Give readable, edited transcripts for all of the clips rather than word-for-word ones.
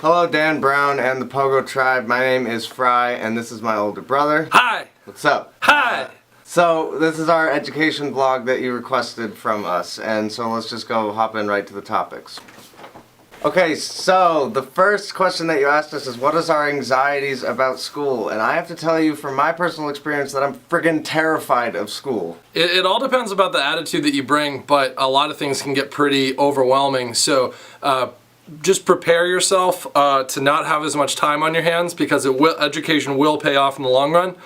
Hello, Dan Brown and the Pogo Tribe. My name is Fry, and this is my older brother. Hi! What's up? Hi! So, this is our education vlog that you requested from us, and so let's just go hop in right to the topics. Okay, so the first question that you asked us is, what is our anxieties about school? And I have to tell you from my personal experience that I'm friggin' terrified of school. It all depends about the attitude that you bring, but a lot of things can get pretty overwhelming. So just prepare yourself to not have as much time on your hands, because education will pay off in the long run.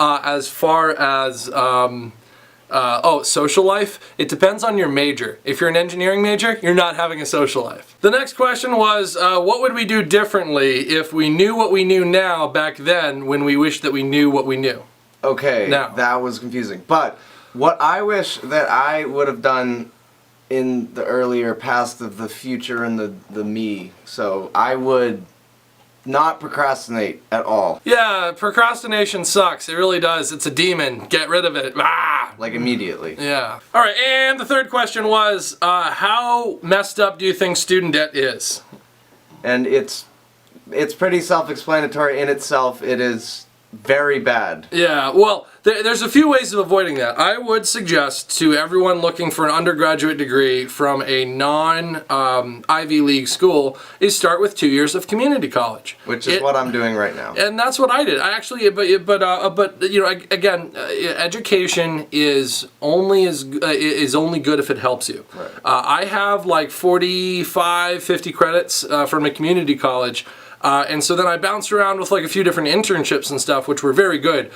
As far as social life, it depends on your major. If you're an engineering major, you're not having a social life. The next question was, what would we do differently if we knew what we knew now back then when we wished that we knew what we knew? Okay, now. That was confusing. But what I wish that I would have done in the earlier past of the future and the me, so I would not procrastinate at all. Yeah, procrastination sucks. It really does. It's a demon. Get rid of it. Ah! Like immediately. Yeah. All right, and the third question was, how messed up do you think student debt is? And it's pretty self-explanatory in itself. It is very bad. Yeah, well, there's a few ways of avoiding that. I would suggest to everyone looking for an undergraduate degree from a non-Ivy League school is start with 2 years of community college. Which is what I'm doing right now. And that's what I did. I actually, but you know, again, education is only good if it helps you. Right. I have like 45, 50 credits from a community college. And so then I bounced around with like a few different internships and stuff, which were very good.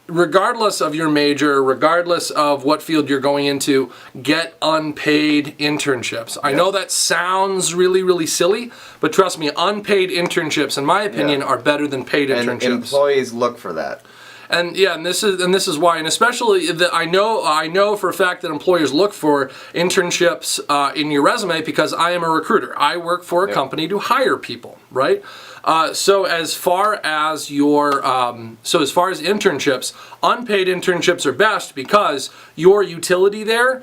Regardless of your major, regardless of what field you're going into, get unpaid internships. I know that sounds really, really silly, but trust me, unpaid internships, in my opinion, are better than paid internships. And employees look for that. And yeah, and this is why, and especially I know for a fact that employers look for internships in your resume, because I am a recruiter. I work for a company to hire people, right? So as far as internships, unpaid internships are best because your utility there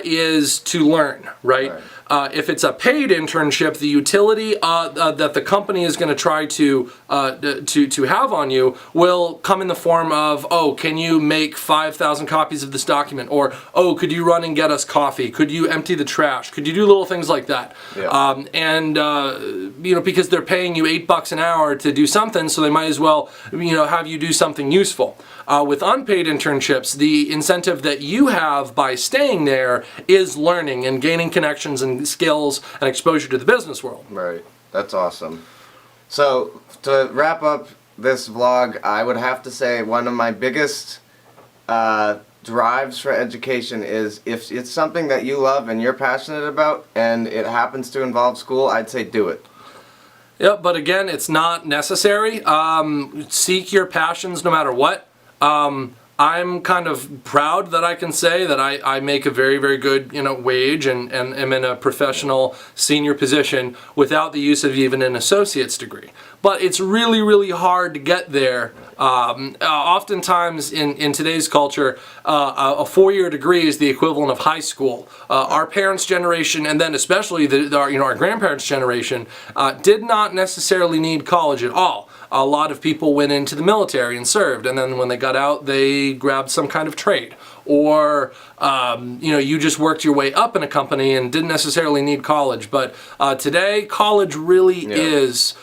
is to learn, right? If it's a paid internship, the utility that the company is going to try to have on you will come in the form of, oh, can you make 5,000 copies of this document? Or, oh, could you run and get us coffee? Could you empty the trash? Could you do little things like that? Yeah. You know, because they're paying you $8 an hour to do something, so they might as well, you know, have you do something useful. With unpaid internships, the incentive that you have by staying there is learning and gaining connections and skills and exposure to the business world. Right. That's awesome. So, to wrap up this vlog, I would have to say one of my biggest drives for education is, if it's something that you love and you're passionate about and it happens to involve school, I'd say do it. Yep, but again, it's not necessary. Seek your passions no matter what. I'm kind of proud that I can say that I make a very, very good, you know, wage and am in a professional senior position without the use of even an associate's degree. But it's really, really hard to get there. Oftentimes in today's culture, a 4-year degree is the equivalent of high school. Our parents' generation, and then especially our grandparents' generation, did not necessarily need college at all. A lot of people went into the military and served, and then when they got out, they grabbed some kind of trade. Or, you know, you just worked your way up in a company and didn't necessarily need college. But today, college really is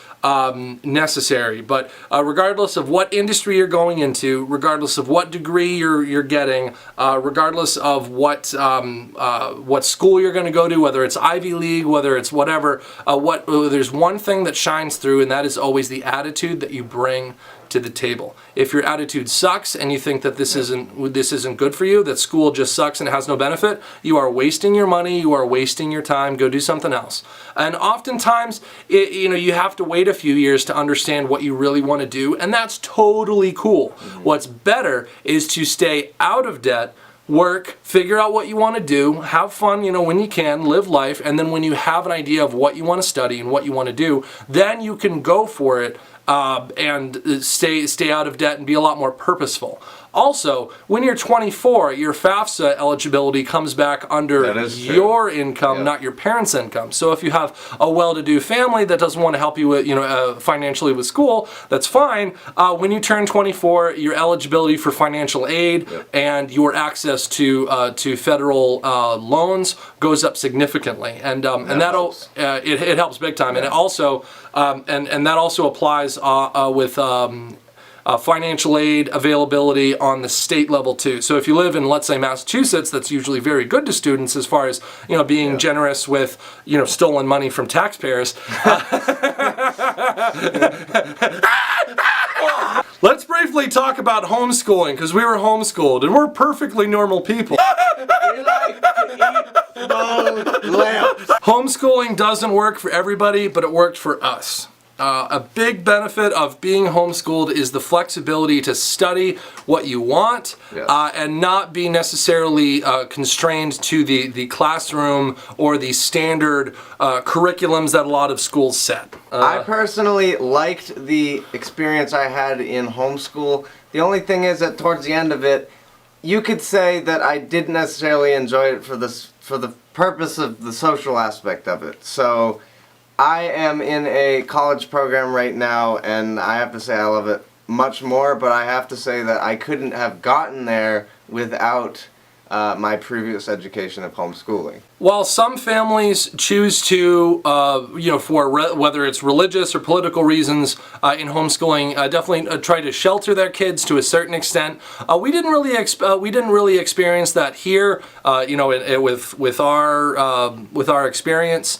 necessary. But regardless of what industry you're going into, regardless of what degree you're getting, regardless of what school you're going to go to, whether it's Ivy League, whether it's whatever, there's one thing that shines through, and that is always the attitude that you bring to the table. If your attitude sucks and you think that this isn't good for you, that school just sucks and it has no benefit, you are wasting your money, you are wasting your time. Go do something else. And oftentimes, you know, you have to wait a few years to understand what you really want to do, and that's totally cool. What's better is to stay out of debt, work, figure out what you want to do, have fun, you know, when you can, live life, and then when you have an idea of what you want to study and what you want to do, then you can go for it and stay out of debt and be a lot more purposeful. Also, when you're 24, your FAFSA eligibility comes back under That is true. your income, Yeah. not your parents' income. So if you have a well-to-do family that doesn't want to help you with, financially with school, that's fine. When you turn 24, your eligibility for financial aid and your access to federal loans goes up significantly, and that'll helps. it helps big time, and it also and that also applies with. Financial aid availability on the state level too. So if you live in, let's say, Massachusetts, that's usually very good to students as far as being generous with stolen money from taxpayers. Let's briefly talk about homeschooling, because we were homeschooled and we're perfectly normal people. We like to eat bone lamps. Homeschooling doesn't work for everybody, but it worked for us. A big benefit of being homeschooled is the flexibility to study what you want and not be necessarily constrained to the classroom or the standard curriculums that a lot of schools set. I personally liked the experience I had in homeschool. The only thing is that towards the end of it, you could say that I didn't necessarily enjoy it for the purpose of the social aspect of it. So I am in a college program right now, and I have to say I love it much more, but I have to say that I couldn't have gotten there without my previous education of homeschooling. While some families choose to, whether it's religious or political reasons in homeschooling, definitely try to shelter their kids to a certain extent. We didn't really experience that here. With our experience.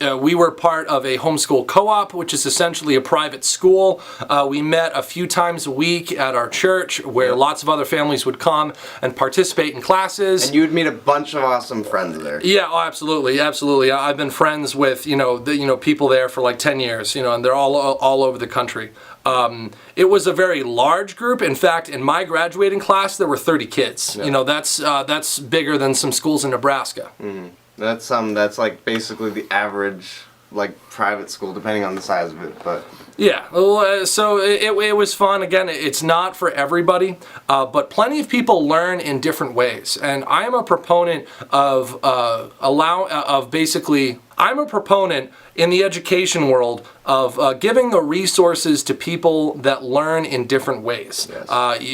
We were part of a homeschool co-op, which is essentially a private school. We met a few times a week at our church, where lots of other families would come and participate in classes. And you would meet a bunch of awesome friends there. Yeah, oh, absolutely. I've been friends with people there for like 10 years, and they're all over the country. It was a very large group. In fact, in my graduating class, there were 30 kids. Yeah. That's bigger than some schools in Nebraska. Mm-hmm. That's like basically the average private school, depending on the size of it, but yeah. Well, so it was fun. Again, it's not for everybody, but plenty of people learn in different ways, and I am a proponent of I'm a proponent in the education world of giving the resources to people that learn in different ways. Yes.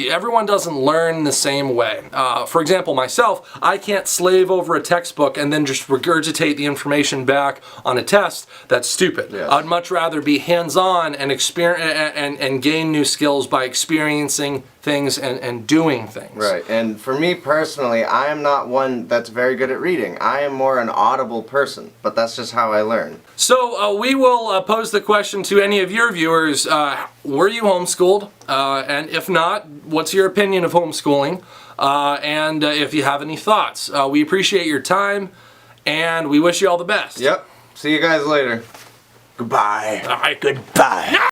Everyone doesn't learn the same way. For example, myself, I can't slave over a textbook and then just regurgitate the information back on a test. That's stupid. Yes. I'd much rather be hands-on and and gain new skills by experiencing things and doing things. Right, and for me personally, I am not one that's very good at reading. I am more an audible person, but that's just how I learn. So we will pose the question to any of your viewers, were you homeschooled? And if not, what's your opinion of homeschooling? And if you have any thoughts. We appreciate your time, and we wish you all the best. Yep, see you guys later. Goodbye. All right, goodbye.